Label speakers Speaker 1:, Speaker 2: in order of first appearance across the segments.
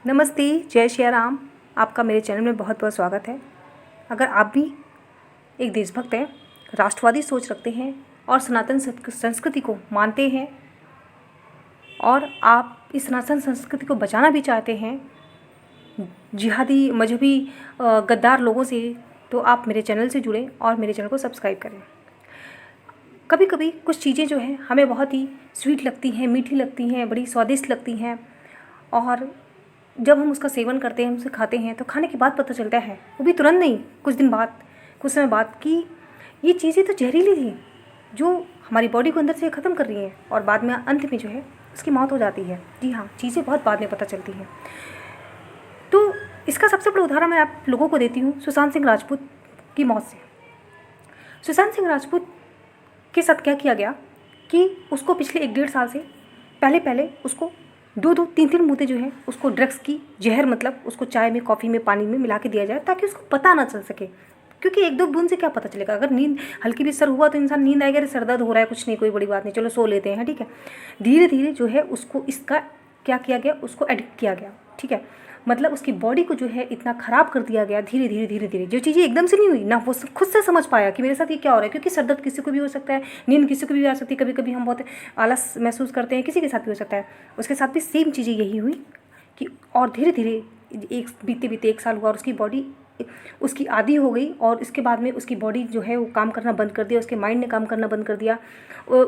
Speaker 1: नमस्ते, जय श्री राम। आपका मेरे चैनल में बहुत बहुत स्वागत है। अगर आप भी एक देशभक्त हैं, राष्ट्रवादी सोच रखते हैं और सनातन संस्कृति को मानते हैं और आप इस सनातन संस्कृति को बचाना भी चाहते हैं जिहादी मजहबी गद्दार लोगों से, तो आप मेरे चैनल से जुड़ें और मेरे चैनल को सब्सक्राइब करें। कभी कभी कुछ चीज़ें जो हैं हमें बहुत ही स्वीट लगती हैं, मीठी लगती हैं, बड़ी स्वादिष्ट लगती हैं, और जब हम उसका सेवन करते हैं, हम उसे खाते हैं, तो खाने के बाद पता चलता है, वो भी तुरंत नहीं, कुछ दिन बाद, कुछ समय बाद, कि ये चीज़ें तो जहरीली थी जो हमारी बॉडी को अंदर से ख़त्म कर रही हैं, और बाद में अंत में जो है उसकी मौत हो जाती है। जी हाँ, चीज़ें बहुत बाद में पता चलती हैं। तो इसका सबसे बड़ा उदाहरण मैं आप लोगों को देती हूँ सुशांत सिंह राजपूत की मौत से। सुशांत सिंह राजपूत के साथ क्या किया गया कि उसको पिछले 1-1.5 साल से पहले उसको 2-2, 3-3 बूंदें जो है उसको ड्रग्स की जहर, मतलब उसको चाय में, कॉफ़ी में, पानी में मिला के दिया जाए ताकि उसको पता ना चल सके। क्योंकि 1-2 बूंद से क्या पता चलेगा? अगर नींद हल्की भी सर हुआ तो इंसान नींद आएगा, अरे सर दर्द हो रहा है, कुछ नहीं, कोई बड़ी बात नहीं, चलो सो लेते हैं, ठीक है। धीरे धीरे जो है उसको इसका क्या किया गया, उसको एडिक्ट किया गया, ठीक है। मतलब उसकी बॉडी को जो है इतना ख़राब कर दिया गया धीरे धीरे धीरे धीरे। जो चीज़ें एकदम से नहीं हुई ना, वो खुद से समझ पाया कि मेरे साथ ये क्या हो रहा है। क्योंकि सर दर्द किसी को भी हो सकता है, नींद किसी को भी आ सकती है, कभी कभी हम बहुत आलस महसूस करते हैं, किसी के साथ भी हो सकता है। उसके साथ भी सेम चीज़ें यही हुई कि, और धीरे धीरे एक बीते बीते 1 साल हुआ और उसकी बॉडी उसकी आदी हो गई, और इसके बाद में उसकी बॉडी जो है वो काम करना बंद कर दिया, उसके माइंड ने काम करना बंद कर दिया।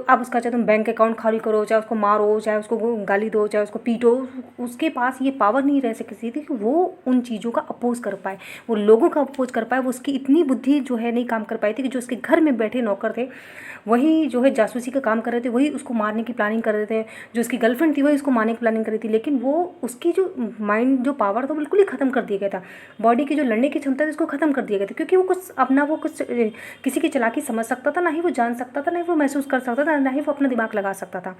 Speaker 1: अब उसका चाहे तुम बैंक अकाउंट खाली करो, चाहे उसको मारो, चाहे उसको गाली दो, चाहे उसको पीटो, उसके पास ये पावर नहीं रह सकती थी कि वो उन चीज़ों का अपोज कर पाए, वो लोगों का अपोज कर पाए। वो उसकी इतनी बुद्धि जो है नहीं काम कर पाई थी कि जो उसके घर में बैठे नौकर थे वही जो है जासूसी का काम कर रहे थे, वही उसको मारने की प्लानिंग कर रहे थे। जो उसकी गर्लफ्रेंड थी वही उसको मारने की प्लानिंग कर रही थी, लेकिन वो उसकी जो माइंड, जो पावर था, बिल्कुल ही ख़त्म कर दिया गया था। बॉडी की जो लड़ने की क्षमता थी उसको ख़त्म कर दिया गया था, क्योंकि वो कुछ अपना वो कुछ किसी की चालाकी समझ सकता था, ना ही वो जान सकता था, ना ही वो महसूस कर सकता था, ना ही वो अपना दिमाग लगा सकता था।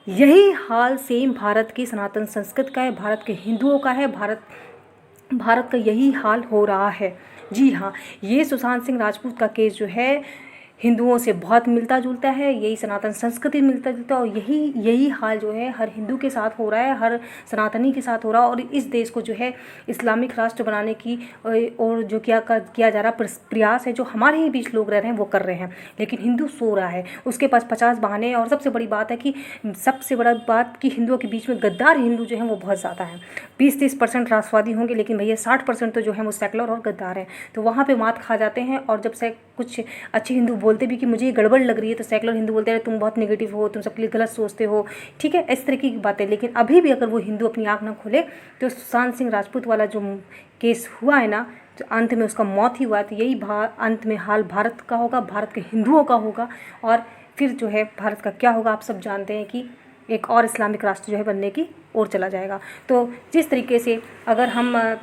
Speaker 1: यही हाल सेम भारत की सनातन संस्कृति का है, भारत के हिंदुओं का है, भारत का यही हाल हो रहा है। जी हाँ, ये सुशांत सिंह राजपूत का केस जो है हिंदुओं से बहुत मिलता जुलता है, यही सनातन संस्कृति मिलता जुलता है, और यही हाल जो है हर हिंदू के साथ हो रहा है, हर सनातनी के साथ हो रहा है। और इस देश को जो है इस्लामिक राष्ट्र बनाने की और जो किया जा रहा प्रयास है, जो हमारे ही बीच लोग रह रहे हैं वो कर रहे हैं, लेकिन हिंदू सो रहा है, उसके पास 50 बहाने हैं। और सबसे बड़ी बात है कि हिंदुओं के बीच में गद्दार हिंदू जो हैं वो बहुत ज़्यादा हैं। 20-30% राष्ट्रवादी होंगे, लेकिन भैया 60% तो जो है वो सेकुलर और गद्दार हैं। तो वहाँ पे मात खा जाते हैं, और जब से कुछ अच्छे हिंदू बोलते भी कि मुझे ये गड़बड़ लग रही है, तो सेकुलर हिंदू बोलते हैं तुम बहुत नेगेटिव हो, तुम सबके लिए गलत सोचते हो, ठीक है, इस तरीके की बातें। लेकिन अभी भी अगर वो हिंदू अपनी आँख ना खोले, तो सुशांत सिंह राजपूत वाला जो केस हुआ है ना, जो अंत में उसका मौत ही हुआ, तो यही अंत में हाल भारत का होगा, भारत के हिंदुओं का होगा। और फिर जो है भारत का क्या होगा, आप सब जानते हैं कि एक और इस्लामिक राष्ट्र जो है बनने की ओर चला जाएगा। तो जिस तरीके से अगर हम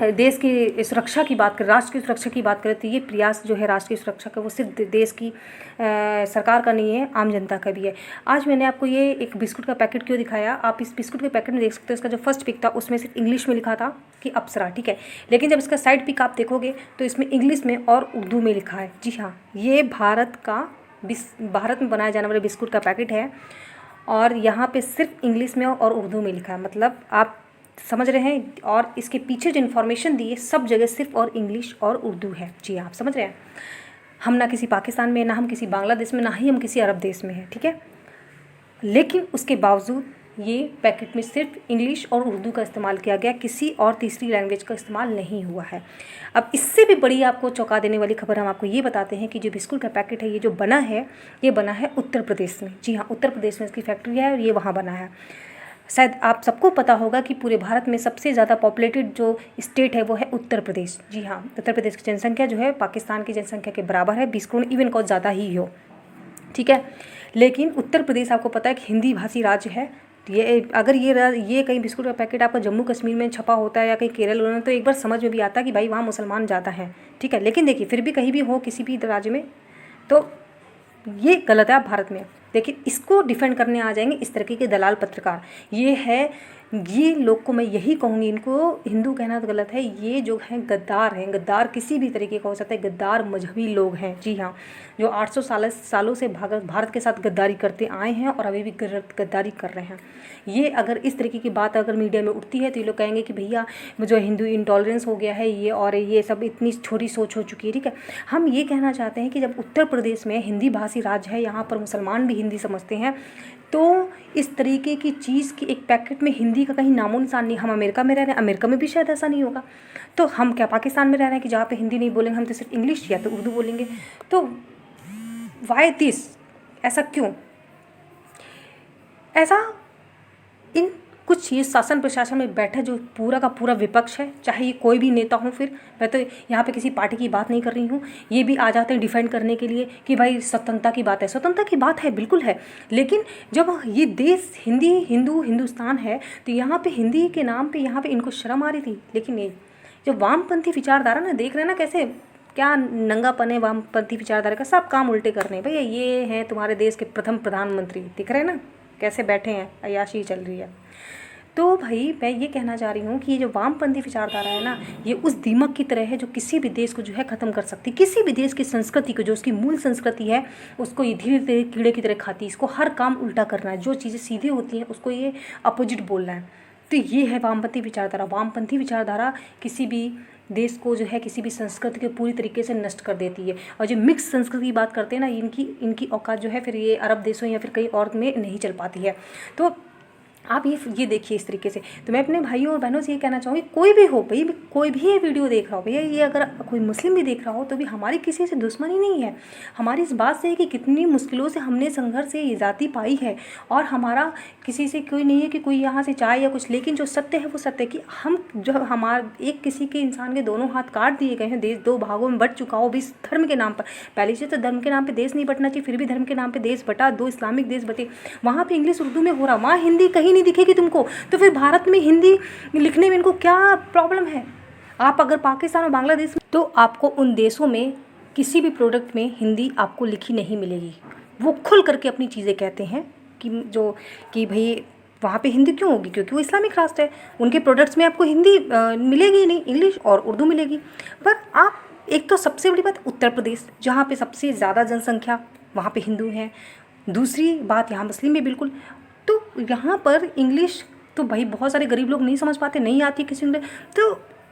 Speaker 1: देश की सुरक्षा की बात करें, राष्ट्र की सुरक्षा की बात करें, तो ये प्रयास जो है राष्ट्र की सुरक्षा का, वो सिर्फ देश की सरकार का नहीं है, आम जनता का भी है। आज मैंने आपको ये एक बिस्कुट का पैकेट क्यों दिखाया, आप इस बिस्कुट के पैकेट में देख सकते हो, इसका जो फर्स्ट पिक था उसमें सिर्फ इंग्लिश में लिखा था कि अप्सरा, ठीक है। लेकिन जब इसका साइड पिक आप देखोगे तो इसमें इंग्लिश में और उर्दू में लिखा है। जी हाँ, ये भारत में बनाए जाने वाले बिस्कुट का पैकेट है, और यहाँ पे सिर्फ इंग्लिश में और उर्दू में लिखा है। मतलब आप समझ रहे हैं, और इसके पीछे जो इन्फॉर्मेशन दी है सब जगह सिर्फ और इंग्लिश और उर्दू है। जी हाँ, आप समझ रहे हैं, हम ना किसी पाकिस्तान में, ना हम किसी बांग्लादेश में, ना ही हम किसी अरब देश में हैं, ठीक है। लेकिन उसके बावजूद ये पैकेट में सिर्फ इंग्लिश और उर्दू का इस्तेमाल किया गया, किसी और तीसरी लैंग्वेज का इस्तेमाल नहीं हुआ है। अब इससे भी बड़ी आपको चौंका देने वाली खबर हम आपको ये बताते हैं कि जो बिस्कुट का पैकेट है, ये जो बना है, ये बना है उत्तर प्रदेश में। जी हाँ, उत्तर प्रदेश में इसकी फैक्ट्री है और ये वहाँ बना है। शायद आप सबको पता होगा कि पूरे भारत में सबसे ज़्यादा पॉपुलेटेड जो स्टेट है वो है उत्तर प्रदेश। जी हाँ, उत्तर प्रदेश की जनसंख्या जो है पाकिस्तान की जनसंख्या के बराबर है, 20 करोड़, इवन कुछ ज़्यादा ही हो, ठीक है। लेकिन उत्तर प्रदेश आपको पता है कि हिंदी भाषी राज्य है। ये अगर ये कहीं बिस्कुट का पैकेट आपका जम्मू कश्मीर में छपा होता है या कहीं केरल में, तो एक बार समझ में भी आता कि भाई वहाँ मुसलमान ज़्यादा हैं, ठीक है। लेकिन देखिए, फिर भी कहीं भी हो, किसी भी राज्य में, तो ये गलत है आप भारत में। लेकिन इसको डिफेंड करने आ जाएंगे इस तरीके के दलाल पत्रकार। ये है ये लोग को मैं यही कहूँगी, इनको हिंदू कहना तो गलत है, ये जो हैं गद्दार हैं। गद्दार किसी भी तरीके का हो सकता है, गद्दार मजहबी लोग हैं, जी हाँ, जो 800 सालों से भारत के साथ गद्दारी करते आए हैं और अभी भी गद्दारी कर रहे हैं। ये अगर इस तरीके की बात अगर मीडिया में उठती है तो ये लोग कहेंगे कि भैया जो हिंदू इंटॉलरेंस हो गया है ये, और ये सब इतनी छोटी सोच हो चुकी है, ठीक है। हम ये कहना चाहते हैं कि जब उत्तर प्रदेश में हिंदी भाषी राज्य है, यहाँ पर मुसलमान भी हिंदी समझते हैं, तो इस तरीके की चीज़ की एक पैकेट में हिंदी का कहीं नामो निशान नहीं। हम अमेरिका में रह रहे हैं, अमेरिका में भी शायद ऐसा नहीं होगा, तो हम क्या पाकिस्तान में रह रहे हैं कि जहाँ पे हिंदी नहीं बोलेंगे, हम तो सिर्फ इंग्लिश या तो उर्दू बोलेंगे। तो वाई दिस, ऐसा क्यों? ऐसा इन कुछ ये शासन प्रशासन में बैठा जो पूरा का पूरा विपक्ष है, चाहे ये कोई भी नेता हो, फिर मैं तो यहाँ पे किसी पार्टी की बात नहीं कर रही हूँ, ये भी आ जाते हैं डिफेंड करने के लिए कि भाई स्वतंत्रता की बात है। स्वतंत्रता की बात है, बिल्कुल है, लेकिन जब ये देश हिंदुस्तान है तो यहाँ पे हिंदी के नाम पे यहाँ पे इनको शर्म आ रही थी। लेकिन ये जो वामपंथी विचारधारा ना, देख रहे हैं ना कैसे क्या नंगापन है वामपंथी विचारधारा का, सब काम उल्टे कर रहे हैं। भैया ये हैं तुम्हारे देश के प्रथम प्रधानमंत्री, दिख रहे हैं ना कैसे बैठे हैं, अय्याशी चल रही है। तो भाई मैं ये कहना चाह रही हूँ कि ये जो वामपंथी विचारधारा है ना, ये उस दीमक की तरह है जो किसी भी देश को जो है ख़त्म कर सकती, किसी भी देश की संस्कृति को, जो उसकी मूल संस्कृति है उसको ये धीरे धीरे कीड़े की तरह खाती। इसको हर काम उल्टा करना है, जो चीज़ें सीधी होती हैं उसको ये अपोजिट बोलना है। तो ये है वामपंथी विचारधारा। वामपंथी विचारधारा किसी भी देश को जो है, किसी भी संस्कृति को पूरी तरीके से नष्ट कर देती है। और जो मिक्स संस्कृति की बात करते हैं ना, इनकी औकात जो है फिर ये अरब देशों या फिर कई और में नहीं चल पाती है। तो आप ये देखिए इस तरीके से। तो मैं अपने भाइयों और बहनों से ये कहना चाहूँगी, कोई भी हो भाई, कोई भी ये वीडियो देख रहा हो भैया, ये अगर कोई मुस्लिम भी देख रहा हो तो भी हमारी किसी से दुश्मनी नहीं है। हमारी इस बात से है कि कितनी मुश्किलों से हमने संघर्ष से ये जाति पाई है, और हमारा किसी से कोई नहीं है कि कोई यहाँ से चाहे या कुछ, लेकिन जो सत्य है वो सत्य है कि हम जो एक किसी के इंसान के दोनों हाथ काट दिए गए हैं, देश दो भागों में बट चुका हो भी धर्म के नाम पर। पहले से तो धर्म के नाम पर देश नहीं बटना चाहिए, फिर भी धर्म के नाम पर देश बटा, दो इस्लामिक देश बटे। वहाँ पर इंग्लिश उर्दू में हो रहा, वहाँ हिंदी कहीं नहीं दिखेगी तुमको, तो फिर भारत में हिंदी लिखने में इनको क्या प्रॉब्लम है? आप अगर पाकिस्तान और बांग्लादेश में, तो आपको उन देशों में किसी भी प्रोडक्ट में हिंदी आपको लिखी नहीं मिलेगी। वो खुल करके अपनी चीज़ें कहते हैं कि भाई वहाँ पे हिंदी क्यों होगी, क्योंकि वो इस्लामिक राष्ट्र है, उनके प्रोडक्ट्स में आपको हिंदी मिलेगी नहीं, इंग्लिश और उर्दू मिलेगी। पर आप एक तो सबसे बड़ी बात उत्तर प्रदेश, जहाँ पे सबसे ज़्यादा जनसंख्या, वहाँ पे हिंदू हैं। दूसरी बात यहाँ मुस्लिम भी बिल्कुल। तो यहाँ पर इंग्लिश तो भाई बहुत सारे गरीब लोग नहीं समझ पाते, नहीं आती किसी ने, तो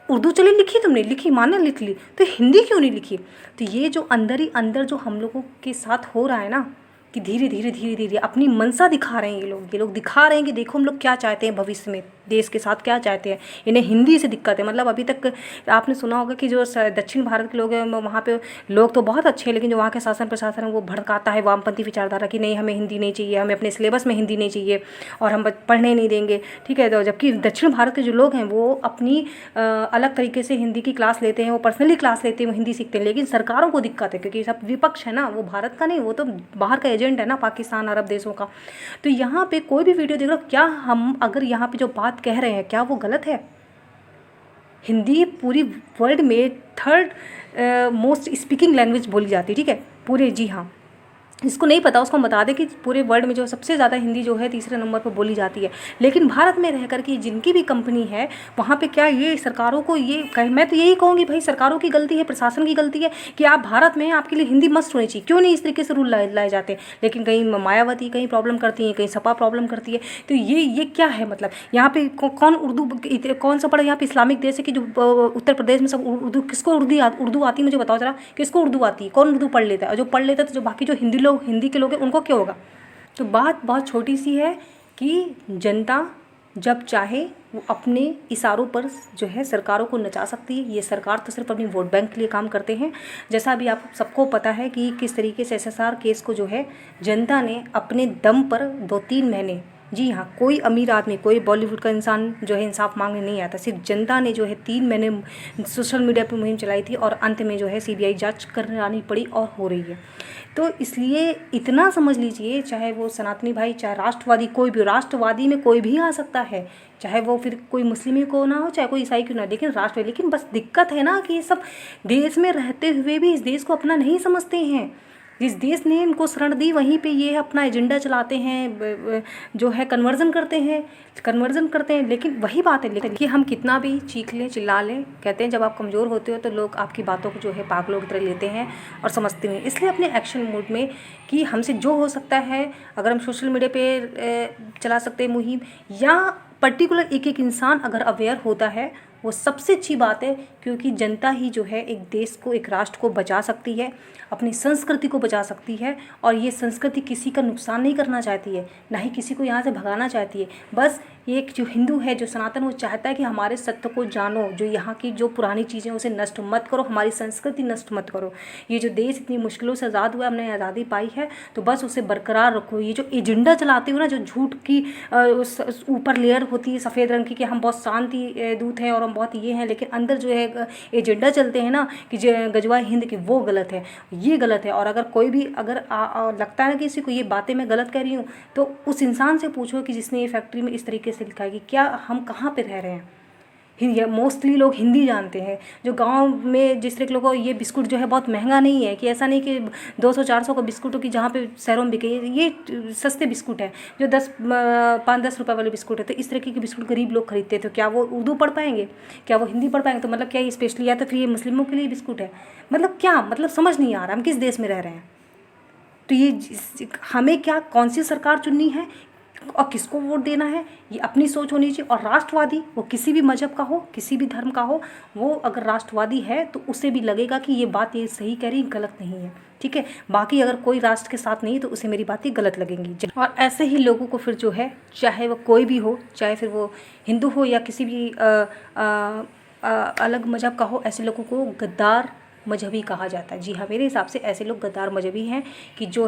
Speaker 1: उर्दू चली लिखी, तुमने लिखी, माने लिख ली, तो हिंदी क्यों नहीं लिखी? तो ये जो अंदर ही अंदर जो हम लोगों के साथ हो रहा है ना, कि धीरे धीरे अपनी मंशा दिखा रहे हैं ये लोग दिखा रहे हैं कि देखो हम लोग क्या चाहते हैं भविष्य में, देश के साथ क्या चाहते हैं। इन्हें हिंदी से दिक्कत है। मतलब अभी तक आपने सुना होगा कि जो दक्षिण भारत के लोग हैं वहाँ पे लोग तो बहुत अच्छे हैं, लेकिन जो वहाँ के शासन प्रशासन है वो भड़काता है वामपंथी विचारधारा कि नहीं हमें हिंदी नहीं चाहिए, हमें अपने सिलेबस में हिंदी नहीं चाहिए और हम पढ़ने नहीं देंगे, ठीक है। तो जबकि दक्षिण भारत के जो लोग हैं वो अपनी अलग तरीके से हिंदी की क्लास लेते हैं, वो पर्सनली क्लास लेते हैं, वो हिंदी सीखते हैं, लेकिन सरकारों को दिक्कत है क्योंकि सब विपक्ष है ना, वो भारत का नहीं, वो तो बाहर का एजेंट है ना, पाकिस्तान अरब देशों का। तो यहाँ पे कोई भी वीडियो देख रहा हो, क्या हम अगर यहाँ पे जो बात कह रहे हैं क्या वो गलत है? हिंदी पूरी वर्ल्ड में थर्ड मोस्ट स्पीकिंग लैंग्वेज बोली जाती है, ठीक है, पूरे, जी हाँ। जिसको नहीं पता उसको हम बता दें कि पूरे वर्ल्ड में जो सबसे ज़्यादा हिंदी जो है तीसरे नंबर पर बोली जाती है। लेकिन भारत में रह कर के जिनकी भी कंपनी है वहाँ पे क्या ये सरकारों को मैं तो यही कहूँगी भाई सरकारों की गलती है, प्रशासन की गलती है कि आप भारत में आपके लिए हिंदी मस्ट होनी चाहिए। क्यों नहीं इस तरीके से रूल लाए जाते हैं? लेकिन कहीं मायावती कहीं प्रॉब्लम करती है, कहीं सपा प्रॉब्लम करती है। तो ये क्या है? मतलब यहाँ पे कौन उर्दू कौन सा पढ़ा? यहाँ पे इस्लामिक देश है कि जो उत्तर प्रदेश में सब उर्दू, किसको उर्दू आती है मुझे बताओ जरा, किसको उर्दू आती है? कौन उर्दू पढ़ लेता है? और जो पढ़ लेता है तो जो बाकी जो हिंदी के लोग हैं उनको क्या होगा? तो बात बहुत छोटी सी है कि जनता जब चाहे वो अपने इशारों पर जो है सरकारों को नचा सकती है। ये सरकार तो सिर्फ अपनी वोट बैंक के लिए काम करते हैं। जैसा अभी आप सबको पता है कि किस तरीके से SSR केस को जो है जनता ने अपने दम पर 2-3 महीने, जी हाँ, कोई अमीर आदमी, कोई बॉलीवुड का इंसान जो है इंसाफ मांगने नहीं आता, सिर्फ जनता ने जो है 3 महीने सोशल मीडिया पर मुहिम चलाई थी और अंत में जो है CBI जांच करानी पड़ी और हो रही है। तो इसलिए इतना समझ लीजिए, चाहे वो सनातनी भाई, चाहे राष्ट्रवादी, कोई भी, राष्ट्रवादी में कोई भी आ सकता है, चाहे वो फिर कोई मुस्लिम ही को ना हो, चाहे कोई ईसाई क्यों ना, लेकिन राष्ट्रवादी। लेकिन बस दिक्कत है ना कि ये सब देश में रहते हुए भी इस देश को अपना नहीं समझते हैं। जिस देश ने इनको शरण दी वहीं पे ये अपना एजेंडा चलाते हैं, जो है कन्वर्जन करते हैं। लेकिन वही बात है, लेकिन कि हम कितना भी चीख लें चिल्ला लें, कहते हैं जब आप कमज़ोर होते हो तो लोग आपकी बातों को जो है पागलों की तरह लेते हैं और समझते नहीं। इसलिए अपने एक्शन मोड में कि हमसे जो हो सकता है, अगर हम सोशल मीडिया पे चला सकते हैं मुहिम, या पर्टिकुलर एक एक इंसान अगर अवेयर होता है, वो सबसे अच्छी बात है। क्योंकि जनता ही जो है एक देश को, एक राष्ट्र को बचा सकती है, अपनी संस्कृति को बचा सकती है। और ये संस्कृति किसी का नुकसान नहीं करना चाहती है, ना ही किसी को यहाँ से भगाना चाहती है। बस एक जो हिंदू है, जो सनातन, वो चाहता है कि हमारे सत्य को जानो, जो यहाँ की जो पुरानी चीज़ें उसे नष्ट मत करो, हमारी संस्कृति नष्ट मत करो। ये जो देश इतनी मुश्किलों से आज़ाद हुआ, हमने आज़ादी पाई है, तो बस उसे बरकरार रखो। ये जो एजेंडा चलाते हो ना, जो झूठ की उस ऊपर लेयर होती है सफ़ेद रंग की कि हम बहुत शांति दूत हैं और हम बहुत ये हैं, लेकिन अंदर जो है एजेंडा चलते हैं ना कि गजवा हिंद की, वो गलत है, ये गलत है। और अगर कोई भी अगर लगता है कि किसी को ये बातें मैं गलत कह रही हूँ, तो उस इंसान से पूछो कि जिसने ये फैक्ट्री में इस तरीके से लिखा है कि क्या हम कहाँ पे रह रहे हैं। मोस्टली लोग हिंदी जानते हैं। जो गांव में जिस तरीके लोगों को ये बिस्कुट जो है बहुत महंगा नहीं है, कि ऐसा नहीं कि 200-400 का बिस्कुट हो कि जहाँ पे शहरों में बिके, ये सस्ते बिस्कुट है जो 5-10 रुपये वाले बिस्कुट है। तो इस तरीके के बिस्कुट गरीब लोग खरीदते हैं, तो क्या वो उर्दू पढ़ पाएंगे, क्या वो हिंदी पढ़ पाएंगे? तो मतलब क्या ये स्पेशली, या तो फिर ये मुस्लिमों के लिए बिस्कुट है? मतलब क्या, मतलब समझ नहीं आ रहा हम किस देश में रह रहे हैं। तो ये हमें क्या, कौन सी सरकार चुननी है और किसको वोट देना है, ये अपनी सोच होनी चाहिए। और राष्ट्रवादी, वो किसी भी मजहब का हो, किसी भी धर्म का हो, वो अगर राष्ट्रवादी है तो उसे भी लगेगा कि ये बात ये सही कह रही, गलत नहीं है, ठीक है। बाकी अगर कोई राष्ट्र के साथ नहीं तो उसे मेरी बातें गलत लगेंगी। और ऐसे ही लोगों को फिर जो है, चाहे वो कोई भी हो, चाहे फिर वो हिंदू हो या किसी भी अलग मजहब का हो, ऐसे लोगों को गद्दार मजहबी कहा जाता है। जी हाँ, मेरे हिसाब से ऐसे लोग गद्दार मजहबी हैं कि जो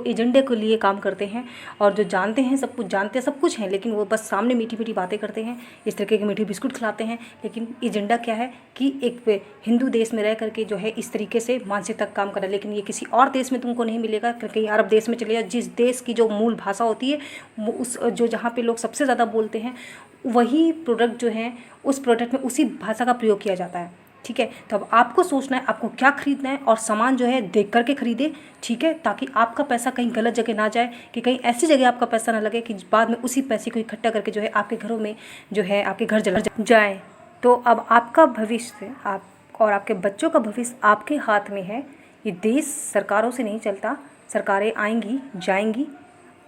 Speaker 1: एजेंडे के लिए काम करते हैं और जो जानते हैं, सब कुछ जानते हैं, सब कुछ हैं, लेकिन वो बस सामने मीठी मीठी बातें करते हैं, इस तरीके के मीठी बिस्कुट खिलाते हैं। लेकिन एजेंडा क्या है कि एक हिंदू देश में रह करके जो है इस तरीके से मानसिकता काम करा। लेकिन ये किसी और देश में तुमको नहीं मिलेगा, क्योंकि अरब देश में चले जाओ, जिस देश की जो मूल भाषा होती है, वो उस जो जहाँ पे लोग सबसे ज़्यादा बोलते हैं, वही प्रोडक्ट जो है उस प्रोडक्ट में उसी भाषा का प्रयोग किया जाता है, ठीक है। तो अब आपको सोचना है आपको क्या खरीदना है, और सामान जो है देख करके खरीदे, ठीक है, ताकि आपका पैसा कहीं गलत जगह ना जाए, कि कहीं ऐसी जगह आपका पैसा ना लगे कि बाद में उसी पैसे को इकट्ठा करके जो है आपके घरों में जो है आपके घर जला जाए। तो अब आपका भविष्य, आप और आपके बच्चों का भविष्य आपके हाथ में है। ये देश सरकारों से नहीं चलता, सरकारें आएंगी जाएंगी,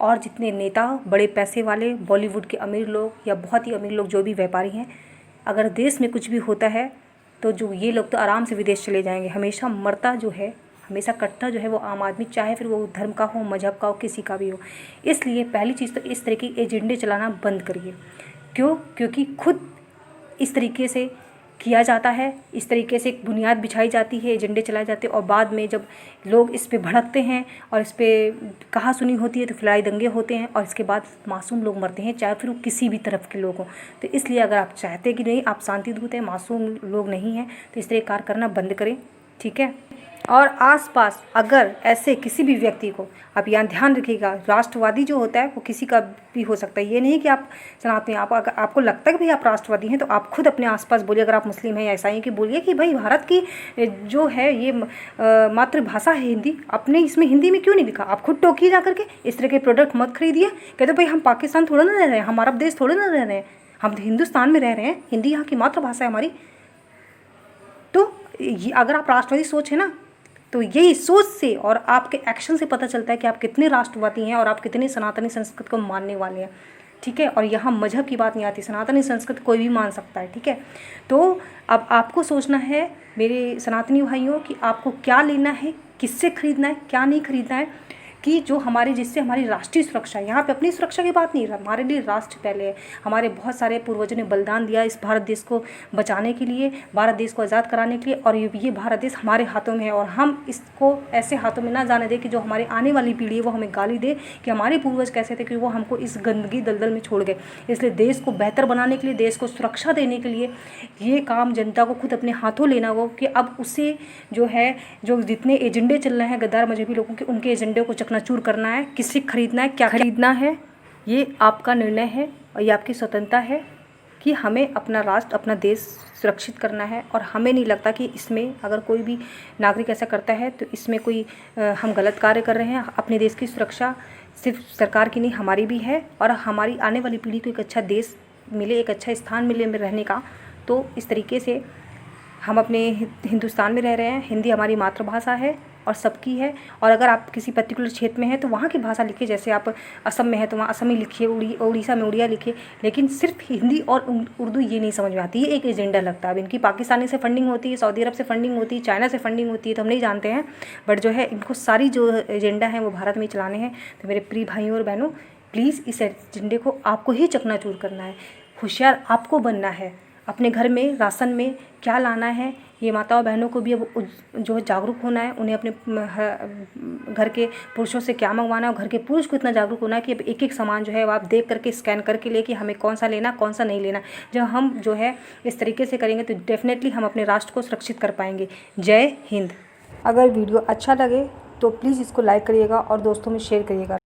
Speaker 1: और जितने नेता, बड़े पैसे वाले, बॉलीवुड के अमीर लोग या बहुत ही अमीर लोग, जो भी व्यापारी हैं, अगर देश में कुछ भी होता है तो जो ये लोग तो आराम से विदेश चले जाएंगे। हमेशा मरता जो है, हमेशा कटता जो है वो आम आदमी, चाहे फिर वो धर्म का हो, मजहब का हो, किसी का भी हो। इसलिए पहली चीज़ तो इस तरह की एजेंडे चलाना बंद करिए। क्यों? क्योंकि खुद इस तरीके से किया जाता है, इस तरीके से एक बुनियाद बिछाई जाती है, एजेंडे चलाए जाते हैं, और बाद में जब लोग इस पे भड़कते हैं और इस पे कहा सुनी होती है तो फिलहाल दंगे होते हैं, और इसके बाद मासूम लोग मरते हैं, चाहे फिर वो किसी भी तरफ के लोग हों। तो इसलिए अगर आप चाहते कि नहीं, आप शांति दूत हैं, मासूम लोग नहीं हैं, तो इस तरह कार्य करना बंद करें, ठीक है। और आसपास अगर ऐसे किसी भी व्यक्ति को, आप यहाँ ध्यान रखिएगा, राष्ट्रवादी जो होता है वो किसी का भी हो सकता है। ये नहीं कि आप सनातनी, आप अगर आपको लगता है कि भाई आप राष्ट्रवादी हैं, तो आप खुद अपने आसपास बोलिए। अगर आप मुस्लिम हैं या ईसाई हैं, कि बोलिए कि भाई भारत की जो है ये मातृभाषा है हिंदी, अपने इसमें हिंदी में क्यों नहीं लिखा। आप खुद टोकिए जा करके, इस तरह के प्रोडक्ट मत खरीदिए। कहते भाई हम पाकिस्तान थोड़ा ना रह रहे हैं, हम अरब देश थोड़े ना रह रहे हैं, हम तो हिंदुस्तान में रह रहे हैं, हिंदी यहाँ की मातृभाषा है हमारी। तो अगर आप राष्ट्रवादी सोच है ना, तो यही सोच से और आपके एक्शन से पता चलता है कि आप कितने राष्ट्रवादी हैं और आप कितने सनातनी संस्कृति को मानने वाले हैं, ठीक है। और यहाँ मजहब की बात नहीं आती, सनातनी संस्कृति कोई भी मान सकता है, ठीक है। तो अब आपको सोचना है मेरे सनातनी भाइयों कि आपको क्या लेना है, किससे खरीदना है, क्या नहीं खरीदना है, कि जो हमारे, जिससे हमारी राष्ट्रीय सुरक्षा, यहाँ पे अपनी सुरक्षा की बात नहीं है, हमारे लिए राष्ट्र पहले है। हमारे बहुत सारे पूर्वजों ने बलिदान दिया इस भारत देश को बचाने के लिए, भारत देश को आज़ाद कराने के लिए, और ये भारत देश हमारे हाथों में है। और हम इसको ऐसे हाथों में ना जाने दें कि जो हमारे आने वाली पीढ़ी है वो हमें गाली दे कि हमारे पूर्वज कैसे थे, कि वो हमको इस गंदगी दलदल में छोड़ गए। इसलिए देश को बेहतर बनाने के लिए, देश को सुरक्षा देने के लिए ये काम जनता को खुद अपने हाथों लेना हो, कि अब उसे जो है, जो जितने एजेंडे चल रहे हैं गद्दार मजहबी लोगों के, उनके एजेंडे को चकनाचूर करना है। किसे खरीदना है, क्या खरीदना है, ये आपका निर्णय है और ये आपकी स्वतंत्रता है कि हमें अपना राष्ट्र, अपना देश सुरक्षित करना है। और हमें नहीं लगता कि इसमें अगर कोई भी नागरिक ऐसा करता है तो इसमें कोई हम गलत कार्य कर रहे हैं। अपने देश की सुरक्षा सिर्फ सरकार की नहीं, हमारी भी है, और हमारी आने वाली पीढ़ी को एक अच्छा देश मिले, एक अच्छा स्थान मिले में रहने का। तो इस तरीके से हम अपने हिंदुस्तान में रह रहे हैं, हिंदी हमारी मातृभाषा है और सबकी है। और अगर आप किसी पर्टिकुलर क्षेत्र में हैं तो वहाँ की भाषा लिखिए, जैसे आप असम में हैं तो वहाँ असमी लिखिए, उड़ीसा में उड़िया लिखिए, लेकिन सिर्फ हिंदी और उर्दू ये नहीं समझ में आती। ये एक एजेंडा लगता है। अब इनकी पाकिस्तानी से फंडिंग होती है, सऊदी अरब से फंडिंग होती है, चाइना से फंडिंग होती है, तो हम नहीं जानते हैं, बट जो है इनको सारी जो एजेंडा है वो भारत में ही चलाने हैं। तो मेरे प्रिय भाइयों और बहनों, प्लीज़ इस एजेंडे को आपको ही चकनाचूर करना है, होशियार आपको बनना है। अपने घर में राशन में क्या लाना है, ये माताओं बहनों को भी अब जो है जागरूक होना है। उन्हें अपने घर के पुरुषों से क्या मंगवाना है, और घर के पुरुष को इतना जागरूक होना है कि अब एक एक सामान जो है वो आप देख करके स्कैन करके ले कि हमें कौन सा लेना, कौन सा नहीं लेना। जब हम जो है इस तरीके से करेंगे तो डेफिनेटली हम अपने राष्ट्र को सुरक्षित कर पाएंगे। जय हिंद। अगर वीडियो अच्छा लगे तो प्लीज़ इसको लाइक करिएगा और दोस्तों में शेयर करिएगा।